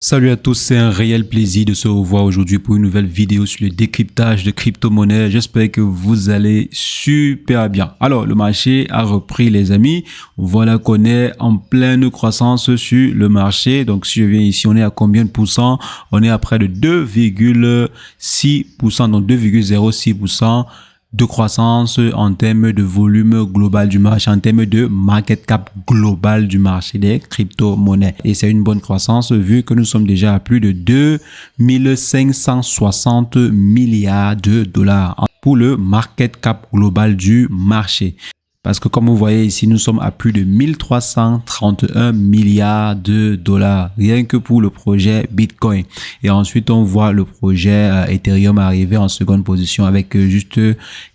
Salut à tous, c'est un réel plaisir de se revoir aujourd'hui pour une nouvelle vidéo sur le décryptage de crypto-monnaies. J'espère que vous allez super bien. Alors, le marché a repris les amis. Voilà qu'on est en pleine croissance sur le marché. Donc, si je viens ici, on est à combien de pourcents? On est à près de 2,6%, donc 2,06%. de croissance en termes de volume global du marché, en termes de market cap global du marché des crypto-monnaies. Et c'est une bonne croissance vu que nous sommes déjà à plus de 2560 milliards de dollars pour le market cap global du marché. Parce que comme vous voyez ici, nous sommes à plus de 1331 milliards de dollars, rien que pour le projet Bitcoin. Et ensuite, on voit le projet Ethereum arriver en seconde position avec juste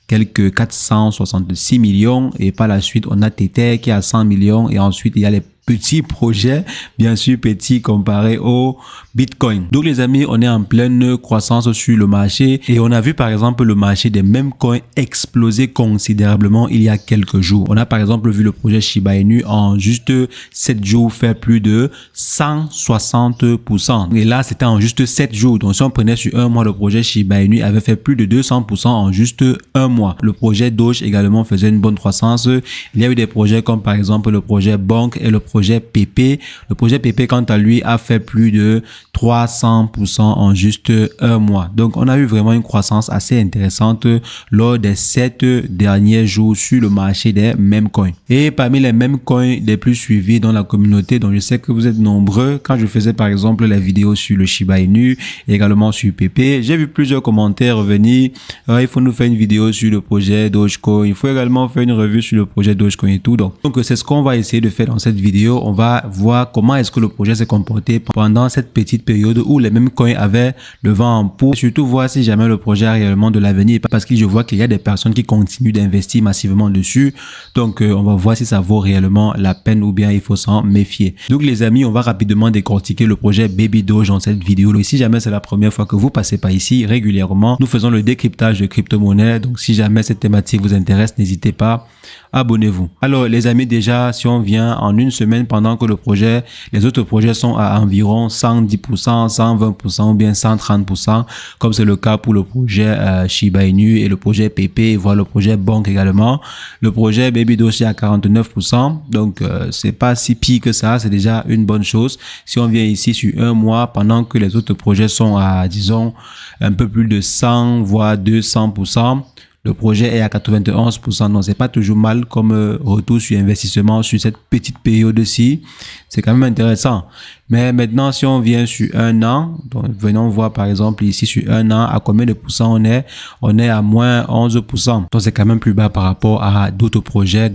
quelques 466 millions. Et par la suite, on a Tether qui a 100 millions. Et ensuite, il y a les petits projets, bien sûr petits comparé au Bitcoin. Donc les amis, on est en pleine croissance sur le marché et on a vu par exemple le marché des mêmes coins exploser considérablement il y a quelques jours. On a par exemple vu le projet Shiba Inu en juste 7 jours faire plus de 160%. Et là, c'était en juste 7 jours. Donc si on prenait sur un mois, le projet Shiba Inu avait fait plus de 200% en juste un mois. Le projet Doge également faisait une bonne croissance. Il y a eu des projets comme par exemple le projet Bonk et le projet PP. Le projet PP, quant à lui, a fait plus de 300% en juste un mois. Donc, on a eu vraiment une croissance assez intéressante lors des 7 derniers jours sur le marché des meme coins. Et parmi les meme coins les plus suivis dans la communauté, donc je sais que vous êtes nombreux, quand je faisais par exemple les vidéos sur le Shiba Inu, également sur PP, j'ai vu plusieurs commentaires revenir. Il faut nous faire une vidéo sur le projet Dogecoin. Il faut également faire une revue sur le projet Dogecoin et tout. Donc c'est ce qu'on va essayer de faire dans cette vidéo. On va voir comment est-ce que le projet s'est comporté pendant cette petite période où les mêmes coins avaient le vent en poupe. Surtout voir si jamais le projet a réellement de l'avenir, parce que je vois qu'il y a des personnes qui continuent d'investir massivement dessus. Donc on va voir si ça vaut réellement la peine ou bien il faut s'en méfier. Donc les amis, on va rapidement décortiquer le projet Baby Doge dans cette vidéo. Et si jamais c'est la première fois que vous passez par ici, régulièrement, nous faisons le décryptage de crypto-monnaies. Donc si jamais cette thématique vous intéresse, n'hésitez pas, abonnez-vous. Alors les amis, déjà si on vient en une semaine, pendant que les autres projets sont à environ 110%, 120% ou bien 130%, comme c'est le cas pour le projet Shiba Inu et le projet PP, voire le projet Bonk également. Le projet Baby Doge est à 49%, donc c'est pas si pire que ça, c'est déjà une bonne chose. Si on vient ici sur un mois, pendant que les autres projets sont à, disons, un peu plus de 100 voire 200%, le projet est à 91%, donc c'est pas toujours mal comme retour sur investissement sur cette petite période-ci. C'est quand même intéressant. Mais maintenant, si on vient sur un an, donc venons voir par exemple ici sur un an, à combien de pourcents on est? On est à moins 11%. Donc c'est quand même plus bas par rapport à d'autres projets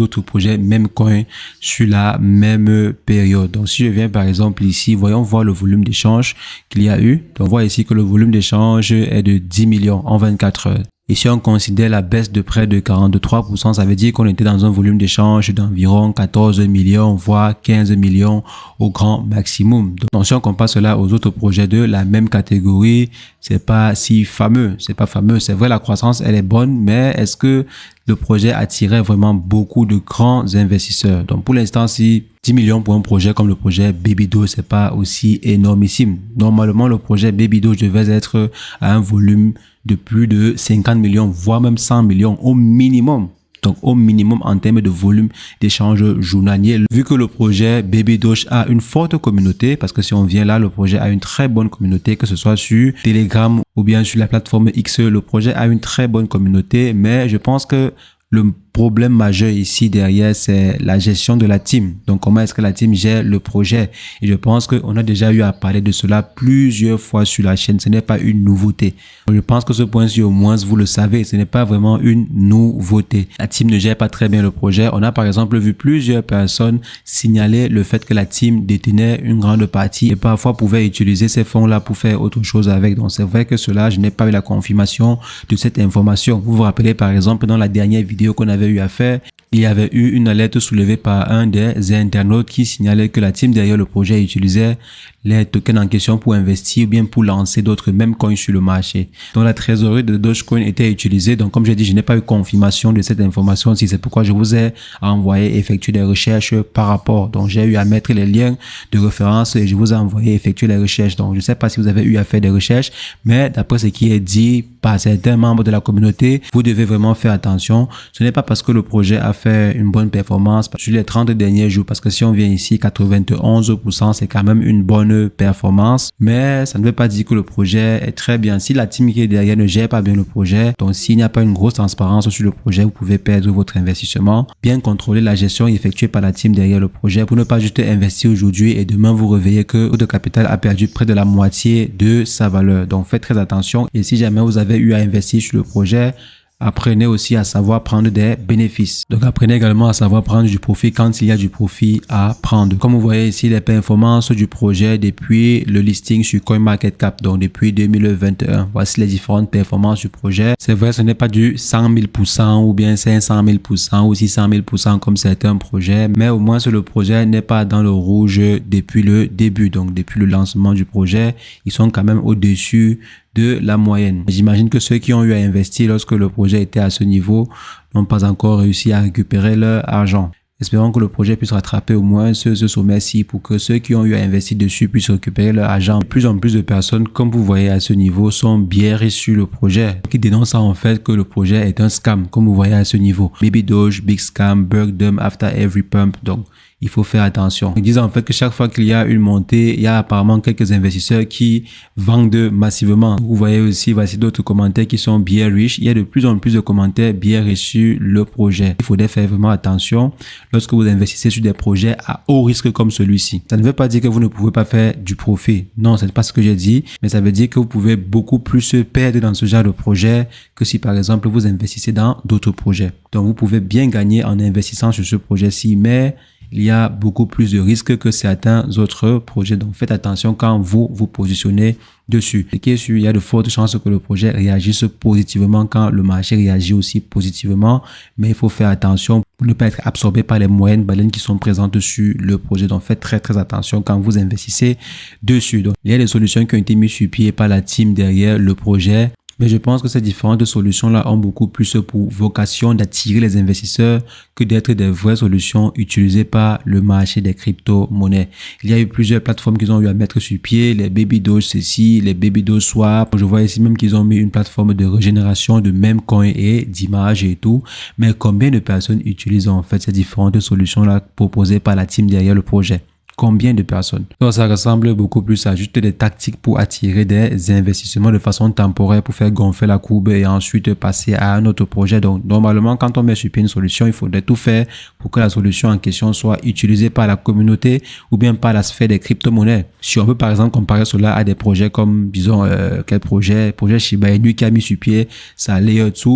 même coin sur la même période. Donc si je viens par exemple ici, voyons voir le volume d'échange qu'il y a eu. Donc on voit ici que le volume d'échange est de 10 millions en 24 heures. Et si on considère la baisse de près de 43%, ça veut dire qu'on était dans un volume d'échange d'environ 14 millions, voire 15 millions au grand maximum. Donc, si on compare cela aux autres projets de la même catégorie, c'est pas si fameux. C'est pas fameux. C'est vrai, la croissance, elle est bonne, mais est-ce que le projet attirait vraiment beaucoup de grands investisseurs? Donc, pour l'instant, si 10 millions pour un projet comme le projet Baby Doge, c'est pas aussi énormissime. Normalement, le projet Baby Doge devait être à un volume de plus de 50 millions, voire même 100 millions au minimum. Donc au minimum en termes de volume d'échange journalier. Vu que le projet Baby Doge a une forte communauté, parce que si on vient là, le projet a une très bonne communauté, que ce soit sur Telegram ou bien sur la plateforme X, le projet a une très bonne communauté, mais je pense que le problème majeur ici derrière, c'est la gestion de la team. Donc, comment est-ce que la team gère le projet? Et je pense qu'on a déjà eu à parler de cela plusieurs fois sur la chaîne. Ce n'est pas une nouveauté. Je pense que ce point-ci, au moins, vous le savez, ce n'est pas vraiment une nouveauté. La team ne gère pas très bien le projet. On a par exemple vu plusieurs personnes signaler le fait que la team détenait une grande partie et parfois pouvait utiliser ces fonds-là pour faire autre chose avec. Donc, c'est vrai que cela, je n'ai pas eu la confirmation de cette information. Vous vous rappelez par exemple dans la dernière vidéo qu'on avait eu à faire, il y avait eu une alerte soulevée par un des internautes qui signalait que la team derrière le projet utilisait les tokens en question pour investir ou bien pour lancer d'autres mêmes coins sur le marché. Donc la trésorerie de Dogecoin était utilisée. Donc comme j'ai dit, je n'ai pas eu confirmation de cette information. Si c'est pourquoi je vous ai envoyé effectuer des recherches par rapport. Donc j'ai eu à mettre les liens de référence et je vous ai envoyé effectuer les recherches. Donc je ne sais pas si vous avez eu à faire des recherches, mais d'après ce qui est dit par certains membres de la communauté, vous devez vraiment faire attention. Ce n'est pas parce que le projet a fait une bonne performance sur les 30 derniers jours, parce que si on vient ici, 91%, c'est quand même une bonne performance, mais ça ne veut pas dire que le projet est très bien. Si la team qui est derrière ne gère pas bien le projet, donc s'il n'y a pas une grosse transparence sur le projet, vous pouvez perdre votre investissement. Bien contrôler la gestion effectuée par la team derrière le projet pour ne pas juste investir aujourd'hui et demain vous réveiller que votre capital a perdu près de la moitié de sa valeur. Donc faites très attention, et si jamais vous avez eu à investir sur le projet, apprenez aussi à savoir prendre des bénéfices. Donc apprenez également à savoir prendre du profit quand il y a du profit à prendre. Comme vous voyez ici les performances du projet depuis le listing sur CoinMarketCap, donc depuis 2021. Voici les différentes performances du projet. C'est vrai, ce n'est pas du 100 000% ou bien 500 000% ou 600 000% comme certains projets, mais au moins le projet n'est pas dans le rouge depuis le début. Donc depuis le lancement du projet, ils sont quand même au-dessus de la moyenne. J'imagine que ceux qui ont eu à investir lorsque le projet était à ce niveau n'ont pas encore réussi à récupérer leur argent. Espérons que le projet puisse rattraper au moins ce sommet-ci pour que ceux qui ont eu à investir dessus puissent récupérer leur argent. De plus en plus de personnes, comme vous voyez à ce niveau, sont biaisées sur le projet, qui dénoncent en fait que le projet est un scam, comme vous voyez à ce niveau. Baby Doge, big scam, burn them after every pump. Donc, il faut faire attention. Ils disent en fait que chaque fois qu'il y a une montée, il y a apparemment quelques investisseurs qui vendent massivement. Vous voyez aussi, voici d'autres commentaires qui sont bien riches. Il y a de plus en plus de commentaires bien riches sur le projet. Il faudrait faire vraiment attention lorsque vous investissez sur des projets à haut risque comme celui-ci. Ça ne veut pas dire que vous ne pouvez pas faire du profit. Non, c'est pas ce que j'ai dit, mais ça veut dire que vous pouvez beaucoup plus perdre dans ce genre de projet que si par exemple vous investissez dans d'autres projets. Donc vous pouvez bien gagner en investissant sur ce projet-ci, mais il y a beaucoup plus de risques que certains autres projets. Donc, faites attention quand vous vous positionnez dessus. Ce qui est sûr, il y a de fortes chances que le projet réagisse positivement quand le marché réagit aussi positivement. Mais il faut faire attention pour ne pas être absorbé par les moyennes baleines qui sont présentes sur le projet. Donc, faites très, très attention quand vous investissez dessus. Donc, il y a des solutions qui ont été mises sur pied par la team derrière le projet. Mais je pense que ces différentes solutions-là ont beaucoup plus pour vocation d'attirer les investisseurs que d'être des vraies solutions utilisées par le marché des crypto-monnaies. Il y a eu plusieurs plateformes qu'ils ont eu à mettre sur pied, les Baby Doge ceci, les Baby Doge Swap. Je vois ici même qu'ils ont mis une plateforme de régénération de mêmes coins et d'images et tout. Mais combien de personnes utilisent en fait ces différentes solutions-là proposées par la team derrière le projet? Combien de personnes? Donc, ça ressemble beaucoup plus à juste des tactiques pour attirer des investissements de façon temporaire pour faire gonfler la courbe et ensuite passer à un autre projet. Donc, normalement, quand on met sur pied une solution, il faudrait tout faire pour que la solution en question soit utilisée par la communauté ou bien par la sphère des crypto-monnaies. Si on peut, par exemple, comparer cela à des projets comme, disons, quel projet Shiba Inu qui a mis sur pied sa Layer 2,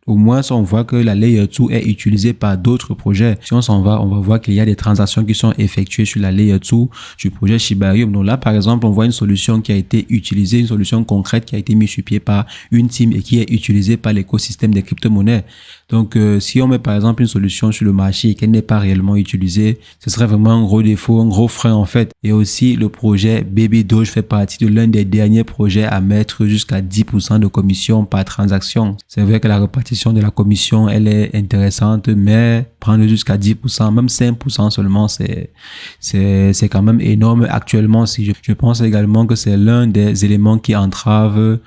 au moins, on voit que la Layer 2 est utilisée par d'autres projets. Si on s'en va, on va voir qu'il y a des transactions qui sont effectuées sur la Layer 2 du projet Shiba Inu. Donc là, par exemple, on voit une solution qui a été utilisée, une solution concrète qui a été mise sur pied par une team et qui est utilisée par l'écosystème des crypto-monnaies. Donc, si on met par exemple une solution sur le marché et qu'elle n'est pas réellement utilisée, ce serait vraiment un gros défaut, un gros frein en fait. Et aussi, le projet Baby Doge fait partie de l'un des derniers projets à mettre jusqu'à 10% de commission par transaction. C'est vrai que la répartition de la commission, elle est intéressante, mais prendre jusqu'à 10%, même 5% seulement, c'est quand même énorme actuellement. Si je pense également que c'est l'un des éléments qui entrave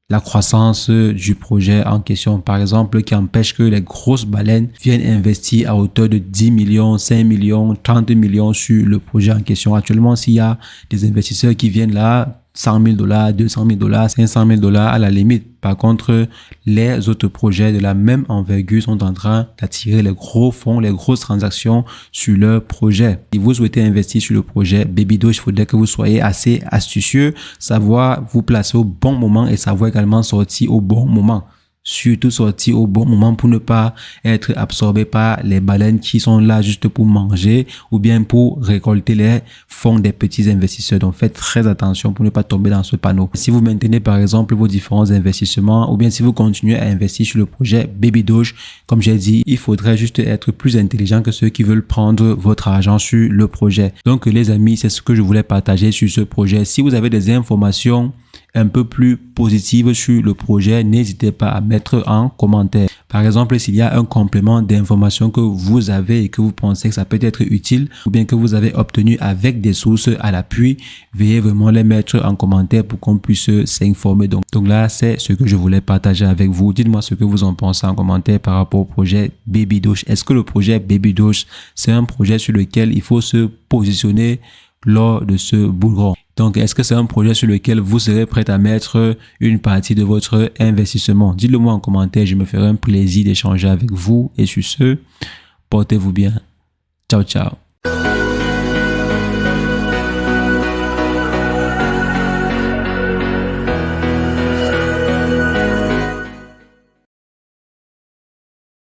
la croissance du projet en question, par exemple, qui empêche que les grosses baleines viennent investir à hauteur de 10 millions, 5 millions, 30 millions sur le projet en question. Actuellement, s'il y a des investisseurs qui viennent là, $100 000, $200 000, $500 000 à la limite. Par contre, les autres projets de la même envergure sont en train d'attirer les gros fonds, les grosses transactions sur leur projet. Si vous souhaitez investir sur le projet Baby Doge, il faudrait que vous soyez assez astucieux, savoir vous placer au bon moment et savoir également sortir au bon moment. surtout sortir au bon moment pour ne pas être absorbé par les baleines qui sont là juste pour manger ou bien pour récolter les fonds des petits investisseurs. Donc faites très attention pour ne pas tomber dans ce panneau. Si vous maintenez par exemple vos différents investissements ou bien si vous continuez à investir sur le projet Baby Doge, comme j'ai dit, il faudrait juste être plus intelligent que ceux qui veulent prendre votre argent sur le projet. Donc les amis, c'est ce que je voulais partager sur ce projet. Si vous avez des informations un peu plus positive sur le projet, n'hésitez pas à mettre en commentaire. Par exemple, s'il y a un complément d'information que vous avez et que vous pensez que ça peut être utile ou bien que vous avez obtenu avec des sources à l'appui, veuillez vraiment les mettre en commentaire pour qu'on puisse s'informer. Donc là, c'est ce que je voulais partager avec vous. Dites-moi ce que vous en pensez en commentaire par rapport au projet Baby Doge. Est-ce que le projet Baby Doge, c'est un projet sur lequel il faut se positionner lors de ce bull run? Donc, est-ce que c'est un projet sur lequel vous serez prêt à mettre une partie de votre investissement? Dites-le moi en commentaire, je me ferai un plaisir d'échanger avec vous. Et sur ce, portez-vous bien. Ciao, ciao.